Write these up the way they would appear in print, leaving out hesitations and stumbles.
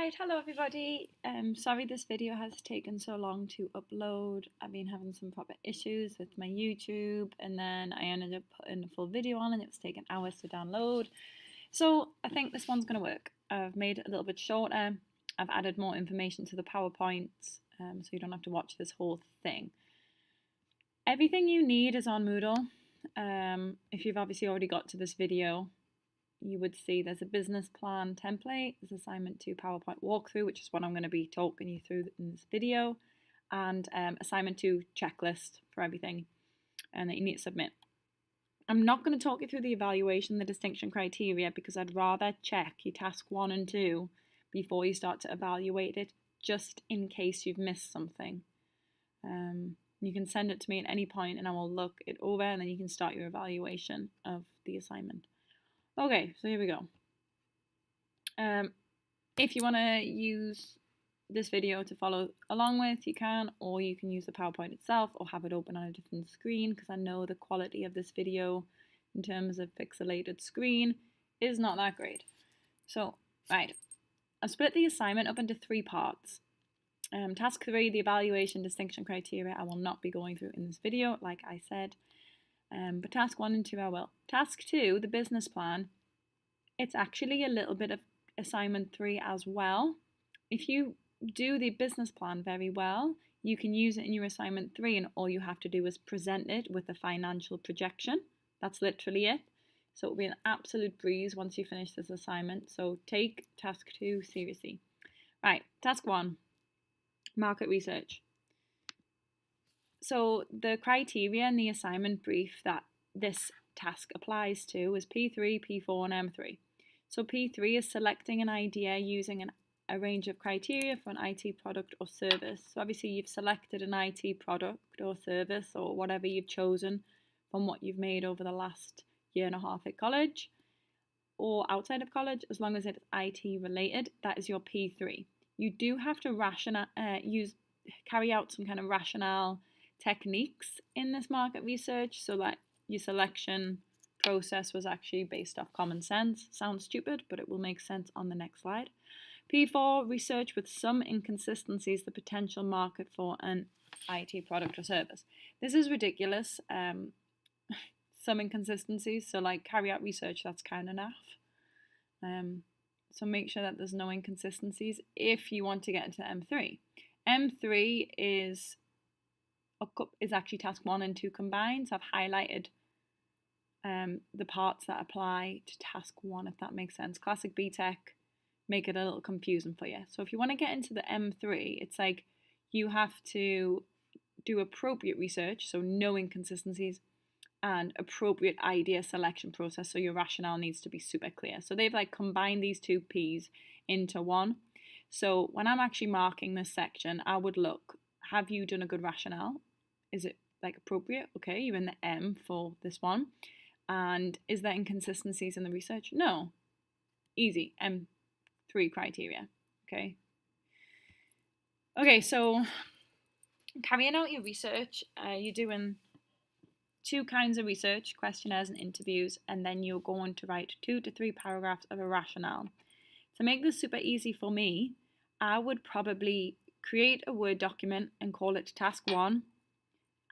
Right, hello everybody. Sorry this video has taken so long to upload. I've been having some proper issues with my YouTube, and then I ended up putting a full video on and it was taking hours to download. So I think this one's going to work. I've made it a little bit shorter. I've added more information to the PowerPoints, so you don't have to watch this whole thing. Everything you need is on Moodle. If you've obviously already got to this video, you would see there's a business plan template, there's assignment 2 PowerPoint walkthrough, which is what I'm going to be talking you through in this video, and assignment 2 checklist for everything and that you need to submit. I'm not going to talk you through the evaluation, the distinction criteria, because I'd rather check your task 1 and 2 before you start to evaluate it, just in case you've missed something. You can send it to me at any point and I will look it over, and then you can start your evaluation of the assignment. Okay, so here we go. If you want to use this video to follow along with, you can, or you can use the PowerPoint itself or have it open on a different screen, because I know the quality of this video in terms of pixelated screen is not that great. So, right, I've split the assignment up into 3 parts. Task 3, the evaluation distinction criteria, I will not be going through in this video, like I said. But task 1 and 2 I will. Task 2, the business plan, it's actually a little bit of assignment 3 as well. If you do the business plan very well, you can use it in your assignment 3, and all you have to do is present it with a financial projection. That's literally it. So it'll be an absolute breeze once you finish this assignment. So take task 2 seriously. Right, task 1, market research. So the criteria in the assignment brief that this task applies to is P3, P4 and M3. So P3 is selecting an idea using a range of criteria for an IT product or service. So obviously you've selected an IT product or service or whatever you've chosen from what you've made over the last year and a half at college or outside of college, as long as it's IT related, that is your P3. You do have to carry out some kind of rationale techniques in this market research, so that your selection process was actually based off common sense. Sounds stupid, but it will make sense on the next slide. P4, research with some inconsistencies the potential market for an IT product or service. This is ridiculous. Some inconsistencies, so like carry out research, that's kind of naff. So make sure that there's no inconsistencies if you want to get into M3. M3 is actually task 1 and 2 combined, so I've highlighted the parts that apply to task 1, if that makes sense. Classic BTEC make it a little confusing for you. So if you want to get into the M3, it's like you have to do appropriate research, so no inconsistencies, and appropriate idea selection process, so your rationale needs to be super clear. So they've like combined these 2 P's into one. So when I'm actually marking this section, I would look, have you done a good rationale? Is it like appropriate? Okay, you're in the M for this one. And is there inconsistencies in the research? No. Easy. M3 criteria. Okay. Okay, so carrying out your research, you're doing 2 kinds of research, questionnaires and interviews, and then you're going to write 2 to 3 paragraphs of a rationale. To make this super easy for me, I would probably create a Word document and call it task 1.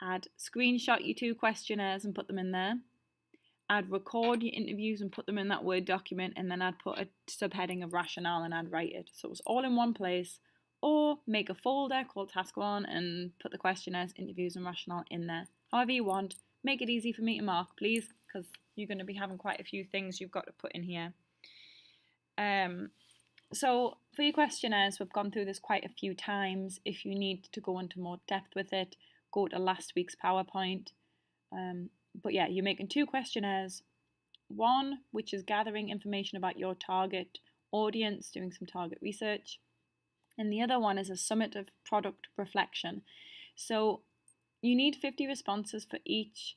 I'd screenshot your 2 questionnaires and put them in there. I'd record your interviews and put them in that Word document, and then I'd put a subheading of rationale and I'd write it. So it was all in one place. Or make a folder called task 1 and put the questionnaires, interviews and rationale in there. However you want. Make it easy for me to mark, please, because you're going to be having quite a few things you've got to put in here. So for your questionnaires, we've gone through this quite a few times. If you need to go into more depth with it, go to last week's PowerPoint. But yeah, you're making 2 questionnaires. One, which is gathering information about your target audience, doing some target research. And the other one is a summative product reflection. So you need 50 responses for each.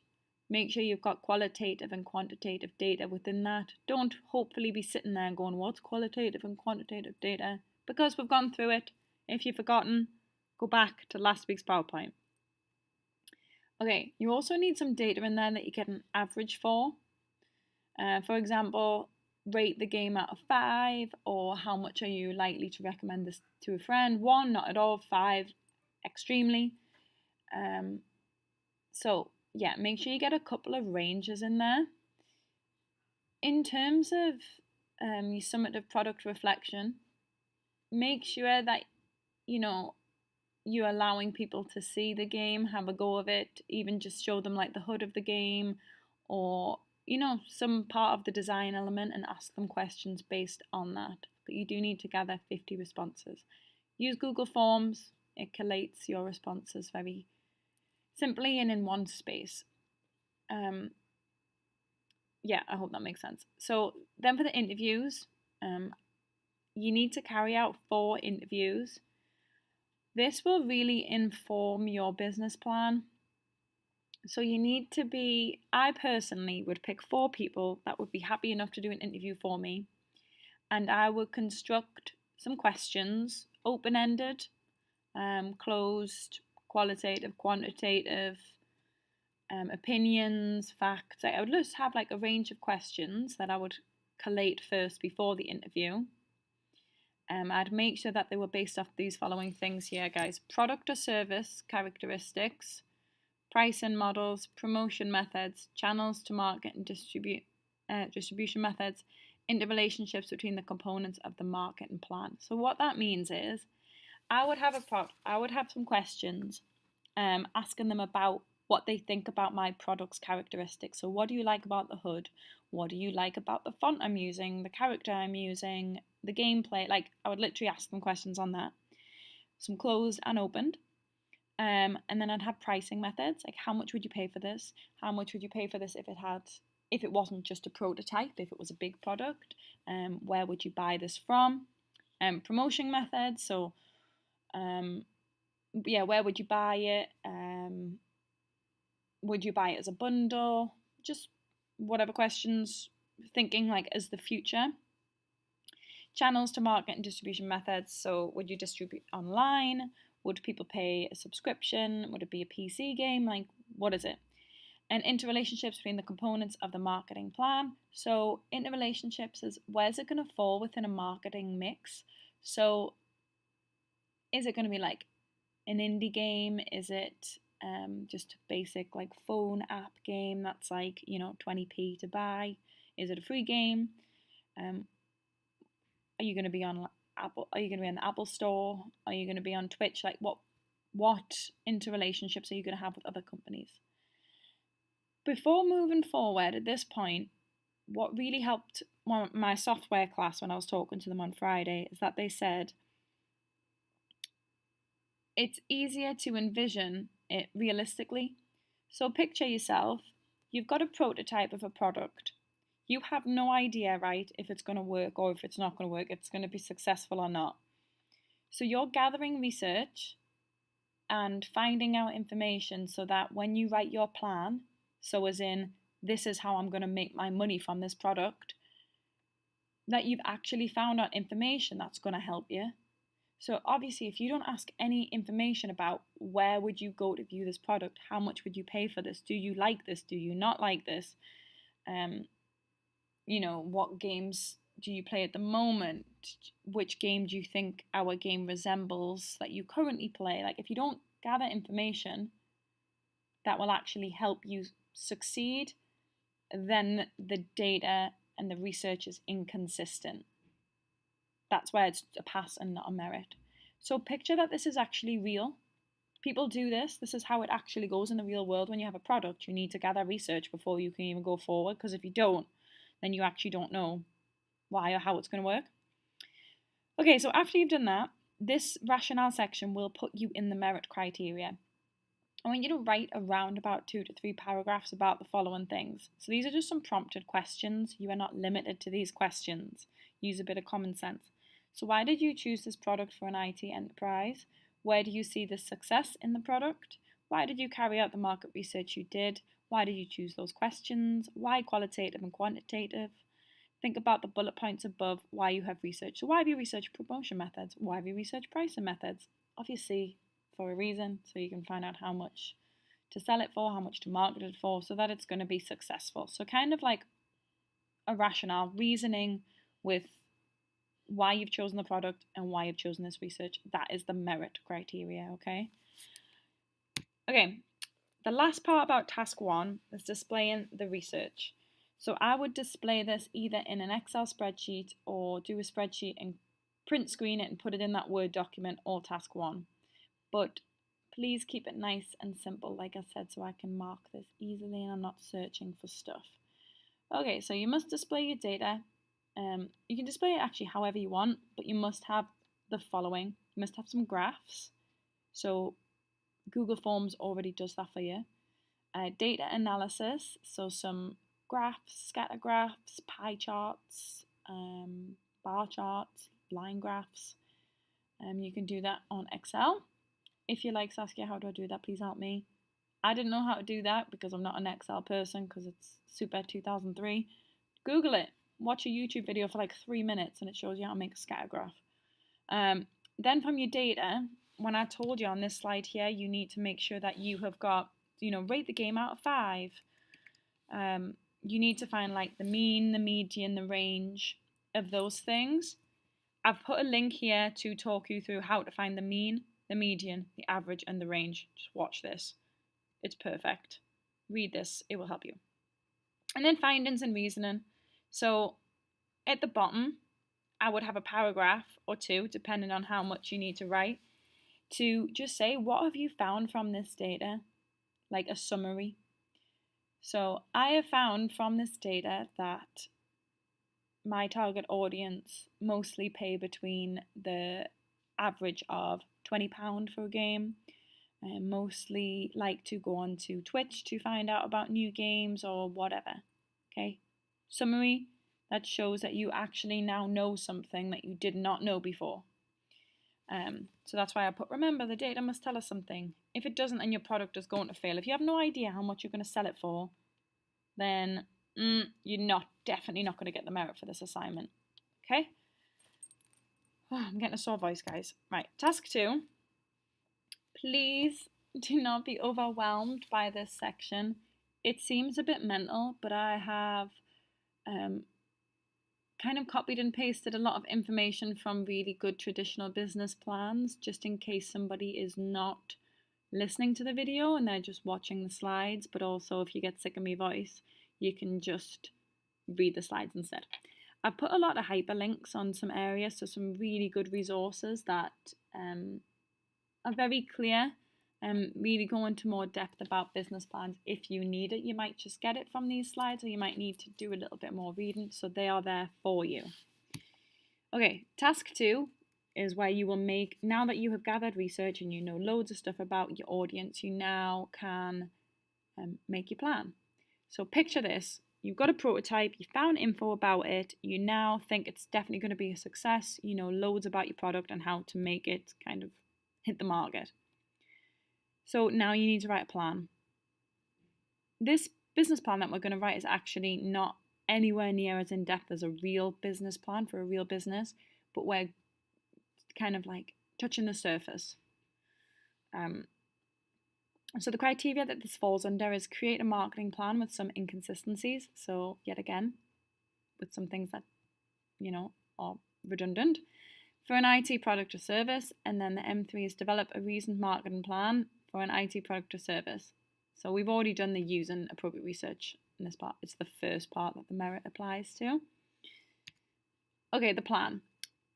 Make sure you've got qualitative and quantitative data within that. Don't hopefully be sitting there going, what's qualitative and quantitative data? Because we've gone through it. If you've forgotten, go back to last week's PowerPoint. Okay, you also need some data in there that you get an average for. For example, rate the game out of 5, or how much are you likely to recommend this to a friend? 1, not at all. 5, extremely. So yeah, make sure you get a couple of ranges in there. In terms of your summative product reflection, make sure that you're allowing people to see the game, have a go of it, even just show them like the hood of the game, or some part of the design element, and ask them questions based on that. But you do need to gather 50 responses. Use Google Forms. It collates your responses very simply and in one space. Yeah, I hope that makes sense. So then for the interviews, you need to carry out 4 interviews. This will really inform your business plan. So you need to be, I personally would pick 4 people that would be happy enough to do an interview for me. And I would construct some questions, open-ended, closed, qualitative, quantitative, opinions, facts. I would just have like a range of questions that I would collate first before the interview. I'd make sure that they were based off these following things here, guys. Product or service characteristics, pricing models, promotion methods, channels to market and distribution methods, interrelationships between the components of the marketing plan. So what that means is I would have some questions asking them about what they think about my product's characteristics. So what do you like about the hood? What do you like about the font I'm using, the character I'm using, the gameplay? Like, I would literally ask them questions on that. Some closed and opened. And then I'd have pricing methods, like how much would you pay for this? How much would you pay for this if it wasn't just a prototype, if it was a big product? Where would you buy this from? Promotion methods, so where would you buy it? Would you buy it as a bundle? Just whatever questions, thinking like as the future. Channels to market and distribution methods, so would you distribute online? Would people pay a subscription? Would it be a PC game? Like, what is it? And interrelationships between the components of the marketing plan. So interrelationships is, where's it going to fall within a marketing mix? So is it going to be like an indie game? Is it just a basic like phone app game that's like 20p to buy? Is it a free game? Are you going to be on Apple? Are you going to be on the Apple Store? Are you going to be on Twitch? Like, what interrelationships are you going to have with other companies? Before moving forward at this point, what really helped my software class when I was talking to them on Friday is that they said it's easier to envision it realistically. So picture yourself, you've got a prototype of a product. You have no idea, right, if it's going to work or if it's not going to work, if it's going to be successful or not. So you're gathering research and finding out information so that when you write your plan, so as in, this is how I'm going to make my money from this product, that you've actually found out information that's going to help you. So obviously, if you don't ask any information about where would you go to view this product, how much would you pay for this, do you like this, do you not like this, what games do you play at the moment, which game do you think our game resembles that you currently play? Like, if you don't gather information that will actually help you succeed, then the data and the research is inconsistent. That's where it's a pass and not a merit. So picture that this is actually real. People do this. This is how it actually goes in the real world. When you have a product, you need to gather research before you can even go forward, because if you don't, then you actually don't know why or how it's going to work. Okay, so after you've done that, this rationale section will put you in the merit criteria. I want you to write around about 2 to 3 paragraphs about the following things. So these are just some prompted questions. You are not limited to these questions. Use a bit of common sense. So why did you choose this product for an IT enterprise? Where do you see the success in the product? Why did you carry out the market research you did? Why did you choose those questions? Why qualitative and quantitative? Think about the bullet points above why you have researched. So why have you researched promotion methods? Why have you researched pricing methods? Obviously for a reason, so you can find out how much to sell it for, how much to market it for, so that it's going to be successful. So kind of like a rationale, reasoning with why you've chosen the product and why you've chosen this research. That is the merit criteria, okay? Okay, the last part about task 1 is displaying the research. So I would display this either in an Excel spreadsheet or do a spreadsheet and print screen it and put it in that Word document, all task 1. But please keep it nice and simple, like I said, so I can mark this easily and I'm not searching for stuff. Okay, so you must display your data. You can display it actually however you want, but you must have the following. You must have some graphs. So Google Forms already does that for you. Data analysis, so some graphs, scatter graphs, pie charts, bar charts, line graphs. You can do that on Excel. If you're like, Saskia, how do I do that? Please help me. I didn't know how to do that because I'm not an Excel person because it's super 2003. Google it. Watch a YouTube video for like 3 minutes and it shows you how to make a scatter graph. Then from your data, when I told you on this slide here, you need to make sure that you have got, rate the game out of 5. You need to find like the mean, the median, the range of those things. I've put a link here to talk you through how to find the mean, the median, the average, and the range. Just watch this. It's perfect. Read this. It will help you. And then findings and reasoning. So at the bottom, I would have a paragraph or 2, depending on how much you need to write, to just say, what have you found from this data? Like a summary. So I have found from this data that my target audience mostly pay between the average of £20 for a game, and mostly like to go on to Twitch to find out about new games or whatever. Okay, summary that shows that you actually now know something that you did not know before. So that's why I put, remember, the data must tell us something. If it doesn't, then your product is going to fail. If you have no idea how much you're going to sell it for, then you're definitely not going to get the merit for this assignment. Okay? Oh, I'm getting a sore voice, guys. Right, task 2. Please do not be overwhelmed by this section. It seems a bit mental, but I have kind of copied and pasted a lot of information from really good traditional business plans, just in case somebody is not listening to the video and they're just watching the slides, but also if you get sick of my voice, you can just read the slides instead. I've put a lot of hyperlinks on some areas, so some really good resources that are very clear and really go into more depth about business plans. If you need it, you might just get it from these slides, or you might need to do a little bit more reading, so they are there for you. Okay, task 2 is where you will make, now that you have gathered research and you know loads of stuff about your audience, you now can make your plan. So picture this. You've got a prototype, you found info about it, you now think it's definitely going to be a success, you know loads about your product and how to make it kind of hit the market. So now you need to write a plan. This business plan that we're going to write is actually not anywhere near as in-depth as a real business plan for a real business, but we're kind of like touching the surface. So the criteria that this falls under is create a marketing plan with some inconsistencies. So yet again, with some things that, are redundant. For an IT product or service, and then the M3 is develop a reasoned marketing plan for an IT product or service. So we've already done the use and appropriate research in this part. It's the first part that the merit applies to. Okay, the plan.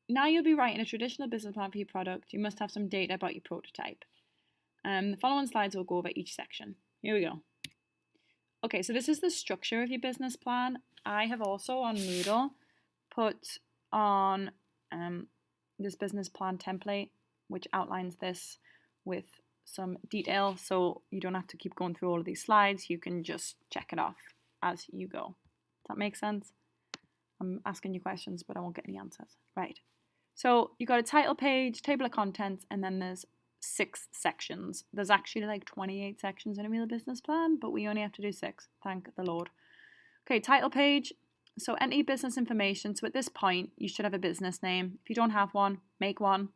Now you'll be writing a traditional business plan for your product. You must have some data about your prototype. The following slides will go over each section. Here we go. Okay, so this is the structure of your business plan. I have also on Moodle put on this business plan template, which outlines this with some detail, so you don't have to keep going through all of these slides. You can just check it off as you go. Does that make sense? I'm asking you questions, but I won't get any answers. Right. So you got a title page, table of contents, and then there's 6 sections. There's actually like 28 sections in a real business plan, but we only have to do 6. Thank the Lord. Okay, title page. So enter your business information. So at this point, you should have a business name. If you don't have one, make one.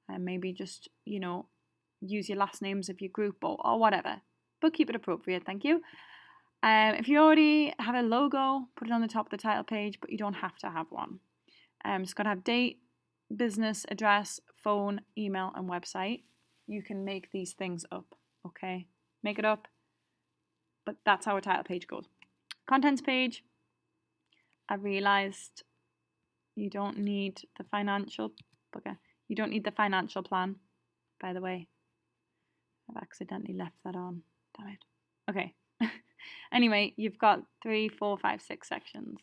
And maybe just, use your last names of your group or whatever. But keep it appropriate, thank you. If you already have a logo, put it on the top of the title page, but you don't have to have one. It's got to have date, business address, phone, email, and website. You can make these things up, okay? Make it up, but that's how a title page goes. Contents page, I realized you don't need the financial, okay, you don't need the financial plan, by the way. I've accidentally left that on, damn it. Okay, anyway, you've got 3, 4, 5, 6 sections.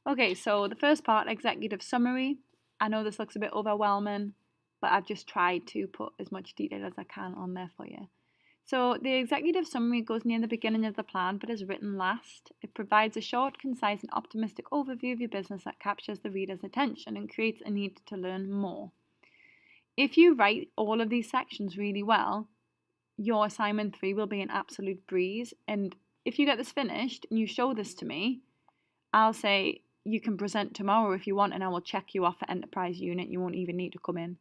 Okay, so the first part, executive summary. I know this looks a bit overwhelming, but I've just tried to put as much detail as I can on there for you. So the executive summary goes near the beginning of the plan, but is written last. It provides a short, concise, and optimistic overview of your business that captures the reader's attention and creates a need to learn more. If you write all of these sections really well, your assignment 3 will be an absolute breeze. And if you get this finished and you show this to me, I'll say you can present tomorrow if you want, and I will check you off for enterprise unit. You won't even need to come in.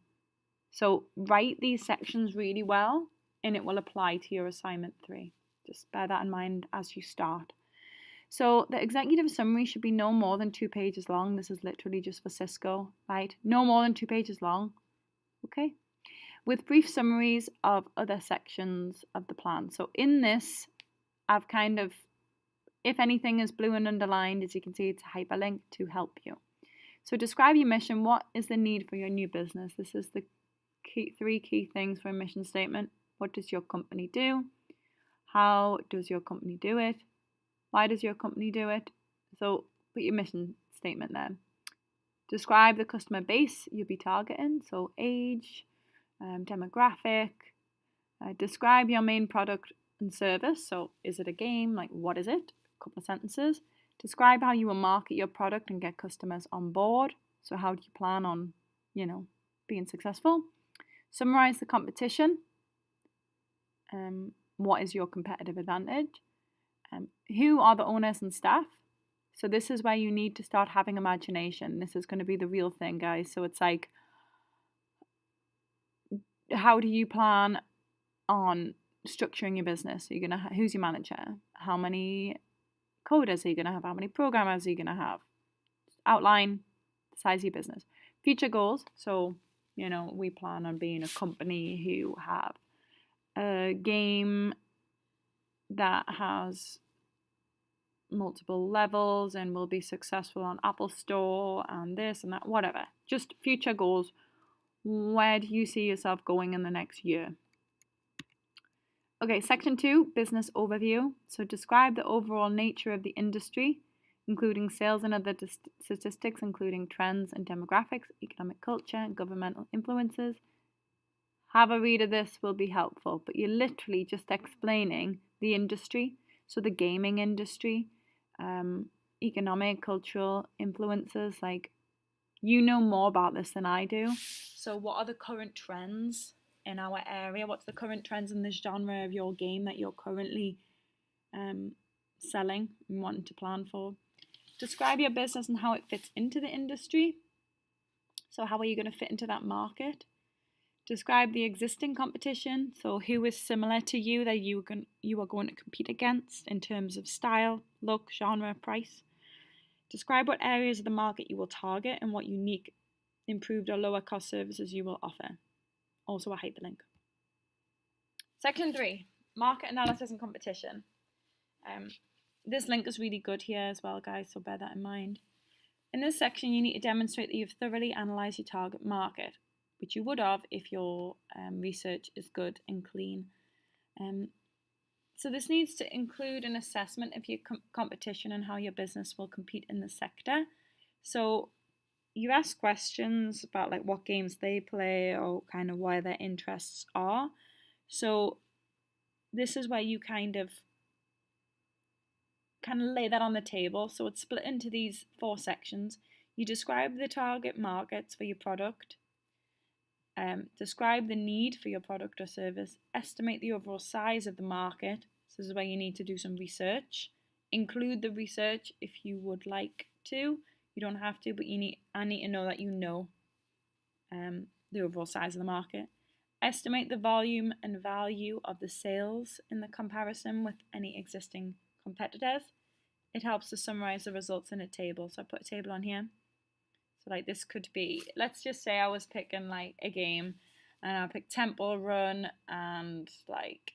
So write these sections really well, and it will apply to your assignment 3. Just bear that in mind as you start. So the executive summary should be no more than 2 pages long. This is literally just for Cisco, right? No more than 2 pages long, okay? With brief summaries of other sections of the plan. So in this, I've kind of, if anything is blue and underlined, as you can see, it's a hyperlink to help you. So describe your mission. What is the need for your new business? This is the 3 key things for a mission statement. What does your company do? How does your company do it? Why does your company do it? So put your mission statement there. Describe the customer base you'll be targeting. So age, demographic. Describe your main product and service. So is it a game? Like, what is it? A couple of sentences. Describe how you will market your product and get customers on board. So how do you plan on, being successful? Summarize the competition. What is your competitive advantage? Who are the owners and staff? So this is where you need to start having imagination. This is going to be the real thing, guys. So it's like, how do you plan on structuring your business? Who's your manager? How many coders are you going to have? How many programmers are you going to have? Outline the size of your business. Future goals. So, we plan on being a company who have a game that has multiple levels and will be successful on Apple Store and this and that, whatever. Just future goals. Where do you see yourself going in the next year? Okay, section 2, business overview. So describe the overall nature of the industry, including sales and other statistics, including trends and demographics, economic culture, and governmental influences. Have a read of this will be helpful, but you're literally just explaining the industry. So the gaming industry, economic, cultural influences, like, you know more about this than I do. So what are the current trends in our area? What's the current trends in this genre of your game that you're currently selling and wanting to plan for? Describe your business and how it fits into the industry. So how are you going to fit into that market? Describe the existing competition. So who is similar to you that you are going to compete against in terms of style, look, genre, price. Describe what areas of the market you will target and what unique, improved or lower cost services you will offer. Also a hyperlink. Section 3, market analysis and competition. This link is really good here as well, guys, so bear that in mind. In this section, you need to demonstrate that you've thoroughly analysed your target market, which you would have if your research is good and clean. So this needs to include an assessment of your competition and how your business will compete in the sector. So you ask questions about like what games they play or kind of why their interests are. So this is where you kind of lay that on the table. So it's split into these 4 sections. You describe the target markets for your product. Describe the need for your product or service. Estimate the overall size of the market. So this is where you need to do some research. Include the research if you would like to. You don't have to, but I need to know that you know the overall size of the market. Estimate the volume and value of the sales in the comparison with any existing competitors. It helps to summarize the results in a table. So I put a table on here. So like this could be, let's just say I was picking like a game, and I picked Temple Run and like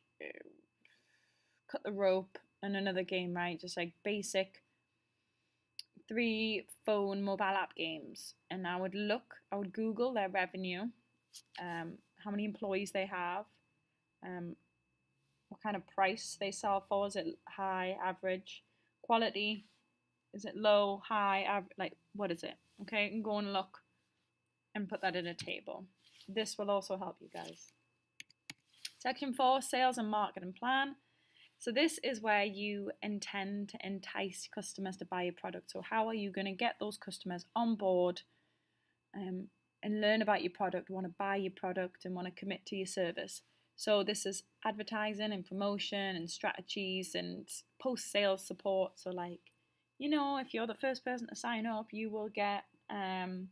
Cut the Rope and another game, right? Just like basic 3 phone mobile app games. And I would Google their revenue, how many employees they have, what kind of price they sell for. Is it high, average, quality? Is it low, high, like what is it? Okay, you can go and look and put that in a table. This will also help you guys. Section 4, sales and marketing plan. So this is where you intend to entice customers to buy your product. So how are you going to get those customers on board and learn about your product, want to buy your product and want to commit to your service? So this is advertising and promotion and strategies and post-sales support. So like, you know, if you're the first person to sign up, you will get an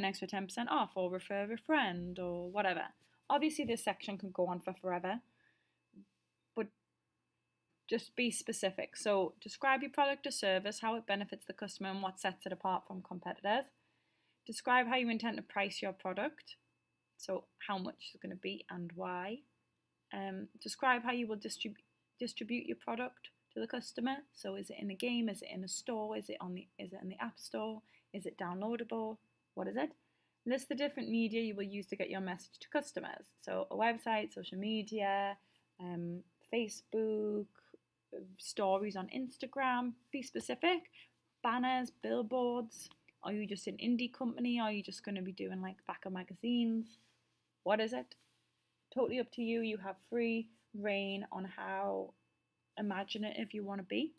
extra 10% off, or refer a friend, or whatever. Obviously this section can go on for forever, but just be specific. So describe your product or service, how it benefits the customer and what sets it apart from competitors. Describe how you intend to price your product, so how much it's going to be and why. Describe how you will distribute your product to the customer. So is it in a game? Is it in a store? Is it in the app store? Is it downloadable? What is it? List the different media you will use to get your message to customers. So a website, social media, Facebook, stories on Instagram. Be specific. Banners, billboards. Are you just an indie company? Are you just going to be doing like back of magazines? What is it? Totally up to you. You have free reign on how imaginative you want to be.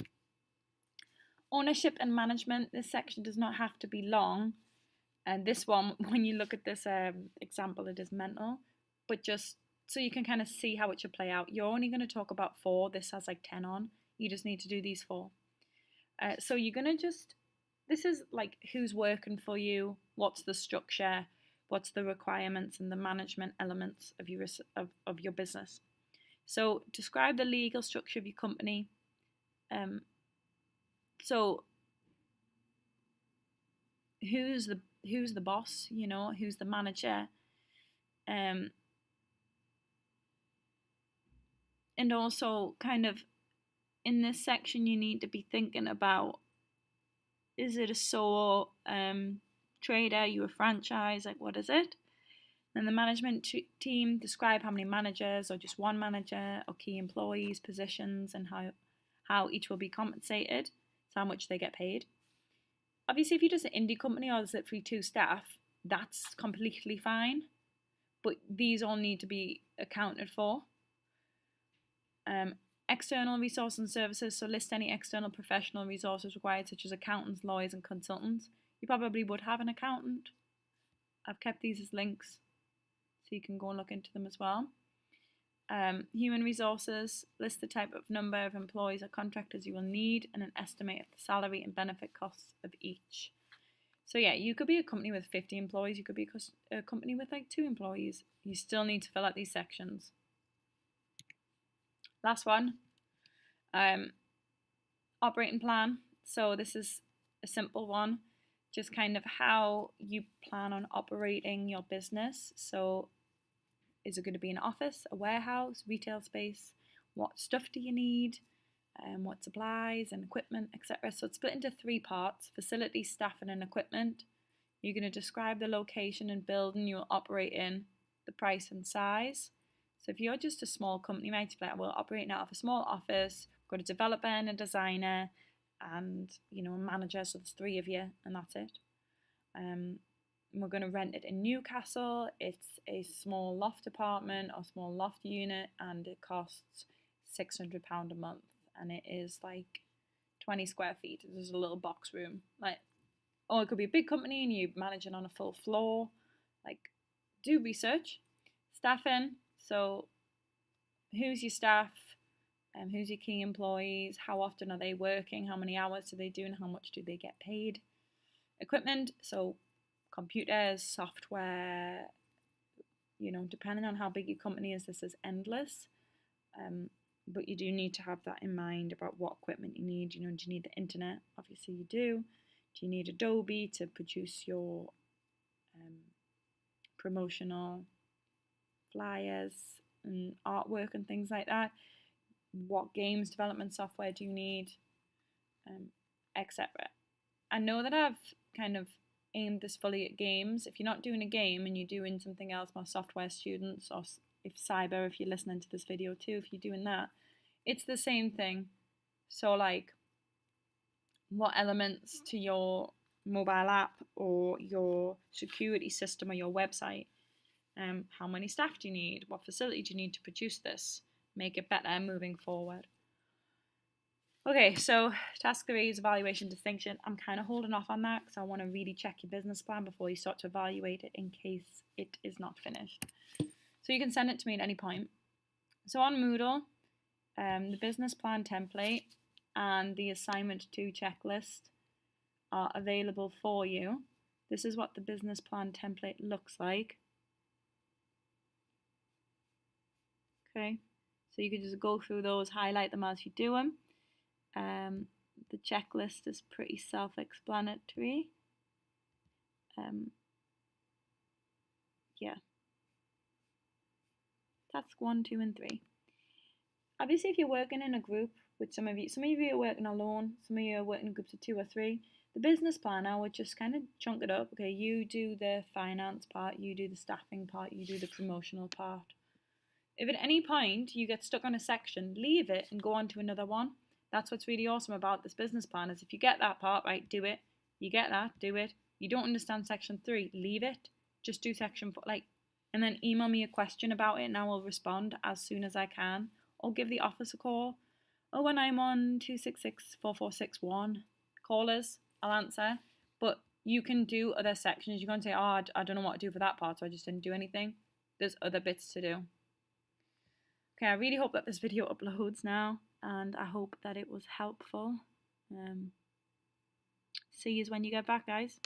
Ownership and management. This section does not have to be long. And this one, when you look at this example, it is mental. But just so you can kind of see how it should play out. You're only going to talk about 4. This has like 10 on. You just need to do these 4. So you're going to this is like who's working for you, what's the structure, what's the requirements and the management elements of your business. So describe the legal structure of your company. So who's the boss, you know, who's the manager, and also kind of in this section you need to be thinking about, is it a sole trader, you a franchise, like what is it? Then the management team, describe how many managers or just one manager or key employees, positions, and how each will be compensated, so how much they get paid. Obviously if you're just an indie company or there's literally 2 staff, that's completely fine, but these all need to be accounted for. External resources and services, so list any external professional resources required, such as accountants, lawyers, and consultants. You probably would have an accountant. I've kept these as links, so you can go and look into them as well. Human resources, list the type of number of employees or contractors you will need, and an estimate of the salary and benefit costs of each. So yeah, you could be a company with 50 employees, you could be a company with like 2 employees. You still need to fill out these sections. Last one, operating plan. So this is a simple one, just kind of how you plan on operating your business. So is it going to be an office, a warehouse, retail space? What stuff do you need? What supplies and equipment, etc. So it's split into 3 parts: facility, staffing, and equipment. You're going to describe the location and building you will operate in, the price and size. So if you're just a small company, right, you're like, we're operating out of a small office, we've got a developer and a designer and, you know, a manager, so there's 3 of you and that's it. We're going to rent it in Newcastle. It's a small loft apartment or small loft unit, and it costs £600 a month, and it is like 20 square feet. There's a little box room, like, or it could be a big company and you're managing on a full floor. Like, do research. Staffing, so who's your staff, who's your key employees, how often are they working, how many hours do they do, and how much do they get paid. Equipment, so computers, software, you know, depending on how big your company is, this is endless. but you do need to have that in mind about what equipment you need. Do you need the internet? Obviously you do. Do you need Adobe to produce your promotional flyers and artwork and things like that? What games development software do you need, etc. I know that I've kind of aimed this fully at games. If you're not doing a game and you're doing something else, more software students, or if cyber, if you're listening to this video too, if you're doing that, it's the same thing. So like, what elements to your mobile app or your security system or your website? How many staff do you need? What facility do you need to produce this? Make it better moving forward. Okay, so task 3 is evaluation distinction. I'm kind of holding off on that because I want to really check your business plan before you start to evaluate it in case it is not finished. So you can send it to me at any point. So on Moodle, the business plan template and the assignment 2 checklist are available for you. This is what the business plan template looks like. Okay, so you can just go through those, highlight them as you do them. The checklist is pretty self-explanatory. Yeah. Task 1, 2, and 3. Obviously, if you're working in a group with some of you are working alone, some of you are working in groups of 2 or 3. The business plan, I would just kind of chunk it up. Okay, you do the finance part, you do the staffing part, you do the promotional part. If at any point you get stuck on a section, leave it and go on to another one. That's what's really awesome about this business plan, is if you get that part right, do it. You get that, do it. You don't understand section 3, leave it. Just do section 4, and then email me a question about it and I will respond as soon as I can. Or give the office a call. 01912664461. 4461. Call us, I'll answer. But you can do other sections. You can't say, I don't know what to do for that part, so I just didn't do anything. There's other bits to do. Okay, I really hope that this video uploads now, and I hope that it was helpful. See you when you get back, guys.